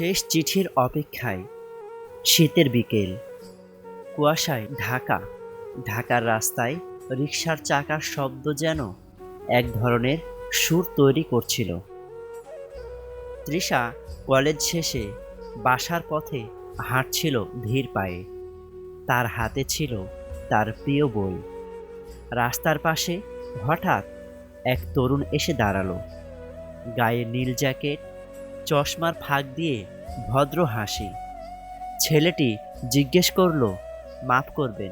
শেষ চিঠির অপেক্ষায়। শীতের বিকেল, কুয়াশায় ঢাকা। ঢাকার রাস্তায় রিকশার চাকার শব্দ যেন এক ধরনের সুর তৈরি করছিল। তৃষা কলেজ শেষে বাসার পথে হাঁটছিল ধীর পায়ে। তার হাতে ছিল তার প্রিয় বই। রাস্তার পাশে হঠাৎ এক তরুণ এসে দাঁড়ালো। গায়ে নীল জ্যাকেট, চশমার ফাঁক দিয়ে ভদ্র হাসি। ছেলেটি জিজ্ঞেস করলো, মাফ করবেন,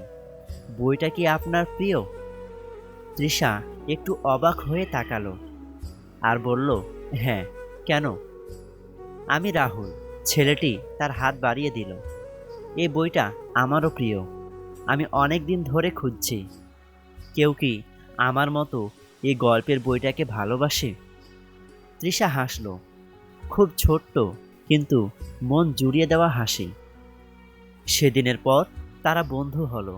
বইটা কি আপনার প্রিয়? তৃষা একটু অবাক হয়ে তাকালো আর বলল, হ্যাঁ, কেন? আমি রাহুল। ছেলেটি তার হাত বাড়িয়ে দিল। এই বইটা আমারও প্রিয়। আমি অনেক দিন ধরে খুঁজছি। কেউ কি আমার মতো এই গল্পের বইটাকে ভালোবাসে? তৃষা হাসল, খুব ছোট্ট কিন্তু মন জুড়িয়ে দেওয়া হাসি। সেদিনের পর তারা বন্ধু হলো।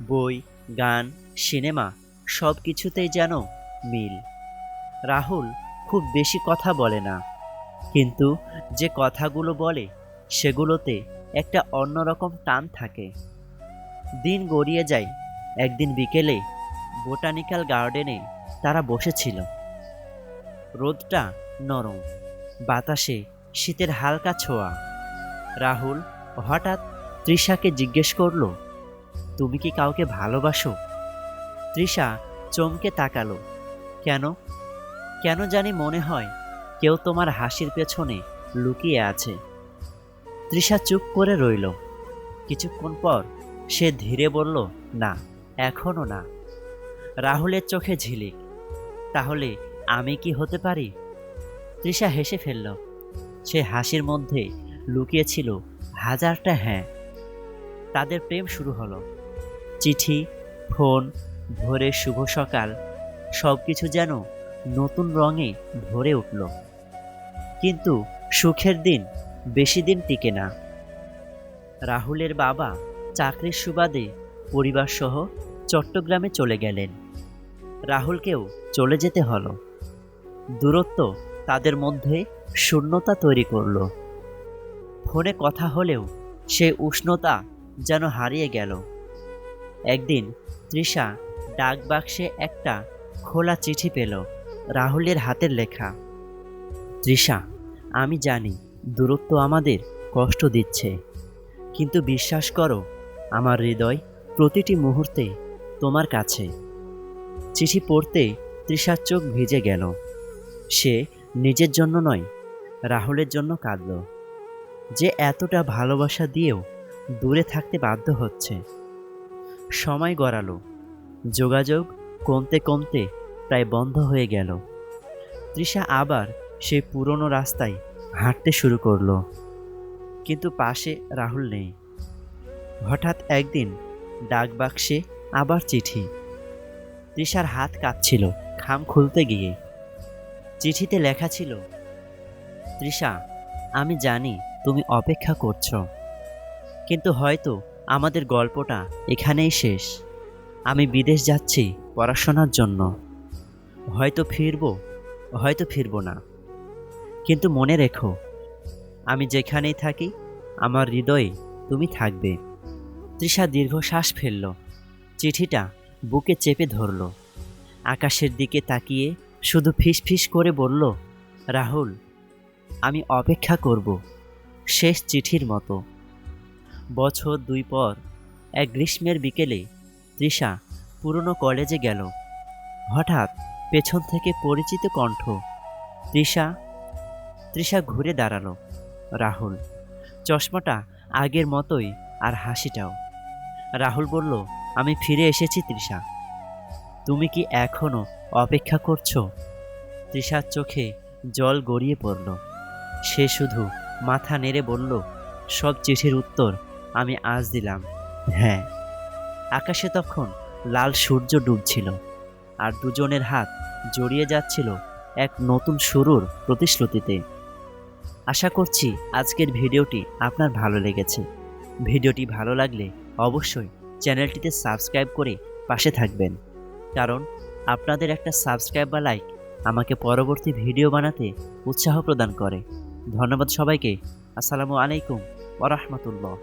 বই, গান, সিনেমা সব কিছুতেই যেন মিল। রাহুল খুব বেশি কথা বলে না, কিন্তু যে কথাগুলো বলে সেগুলোতে একটা অন্যরকম টান থাকে। দিন গড়িয়ে যায়। একদিন বিকেলে বোটানিক্যাল গার্ডেনে তারা বসেছিল। রোদটা নরম, বাতাসে শীতের হালকা ছোঁয়া। রাহুল হঠাৎ তৃষাকে জিজ্ঞেস করলো, তুমি কি কাউকে ভালোবাসো? তৃষা চমকে তাকালো। কেন? কেন জানি মনে হয় কেউ তোমার হাসির পেছনে লুকিয়ে আছে। তৃষা চুপ করে রইল। কিছুক্ষণ পর সে ধীরে বলল, না, এখনো না। রাহুলের চোখে ঝিলিক। তাহলে আমি কি হতে পারি? তৃষা হেসে ফেলল। সে হাসির মধ্যে লুকিয়েছিল হাজারটা হ্যাঁ। তাদের প্রেম শুরু হলো। চিঠি, ফোন, ভোরের শুভ সকাল, সব কিছু যেন নতুন রঙে ভরে উঠল। কিন্তু সুখের দিন বেশি দিন টিকে না। রাহুলের বাবা চাকরির সুবাদে পরিবারসহ চট্টগ্রামে চলে গেলেন। রাহুলকেও চলে যেতে হলো। দূরত্ব তাদের মধ্যে শূন্যতা তৈরি করল। ফোনে কথা হলেও সেই উষ্ণতা যেন হারিয়ে গেল। একদিন তৃষা ডাক বাক্সে একটা খোলা চিঠি পেল, রাহুলের হাতের লেখা। তৃষা, আমি জানি দূরত্ব আমাদের কষ্ট দিচ্ছে, কিন্তু বিশ্বাস করো, আমার হৃদয় প্রতিটি মুহূর্তে তোমার কাছে। চিঠি পড়তে তৃষার চোখ ভিজে গেল। সে নিজের জন্য নয়, রাহুলের জন্য কাঁদল, যে এতটা ভালোবাসা দিয়েও দূরে থাকতে বাধ্য হচ্ছে। সময় গড়ালো, যোগাযোগ কমতে কমতে প্রায় বন্ধ হয়ে গেল। তৃষা আবার সেই পুরনো রাস্তায় হাঁটতে শুরু করলো, কিন্তু পাশে রাহুল নেই। হঠাৎ একদিন ডাকবাক্সে আবার চিঠি। তৃষার হাত কাঁপছিল খাম খুলতে গিয়ে। চিঠিতে লেখা ছিল, তৃষা, আমি জানি তুমি অপেক্ষা করছো, কিন্তু হয়তো আমাদের গল্পটা এখানেই শেষ। আমি বিদেশ যাচ্ছি পড়াশোনার জন্য। হয়তো ফিরবো, হয়তো ফিরবো না, কিন্তু মনে রেখো, আমি যেখানেই থাকি আমার হৃদয়ে তুমি থাকবে। তৃষা দীর্ঘশ্বাস ফেলল, চিঠিটা বুকে চেপে ধরল। আকাশের দিকে তাকিয়ে শুধু ফিস ফিস করে বলল, রাহুল, আমি অপেক্ষা করব, শেষ চিঠির মতো। বছর 2 পর এক গ্রীষ্মের বিকেলে তৃষা পুরনো কলেজে গেল। হঠাৎ পেছন থেকে পরিচিত কণ্ঠ, তৃষা। তৃষা ঘুরে দাঁড়ালো। রাহুল। চশমাটা আগের মতোই আর হাসিটাও। রাহুল বলল, আমি ফিরে এসেছি তৃষা, তুমি কি এখনো অপেক্ষা করছো? তৃষার চোখে জল গড়িয়ে পড়ল। সে শুধু মাথা নেড়ে বলল, সব চিঠির উত্তর আমি আজ দিলাম, হ্যাঁ। আকাশে তখন লাল সূর্য ডুবছিল, আর দুজনের হাত জড়িয়ে যাচ্ছিল এক নতুন শুরুর প্রতিশ্রুতিতে। আশা করছি আজকের ভিডিওটি আপনার ভালো লেগেছে। ভিডিওটি ভালো লাগলে অবশ্যই চ্যানেলটিতে সাবস্ক্রাইব করে পাশে থাকবেন, কারণ আপনাদের একটা সাবস্ক্রাইব বা লাইক আমাকে পরবর্তী ভিডিও বানাতে উৎসাহ প্রদান করে। ধন্যবাদ সবাইকে। আসসালামু আলাইকুম ওয়া রাহমাতুল্লাহ।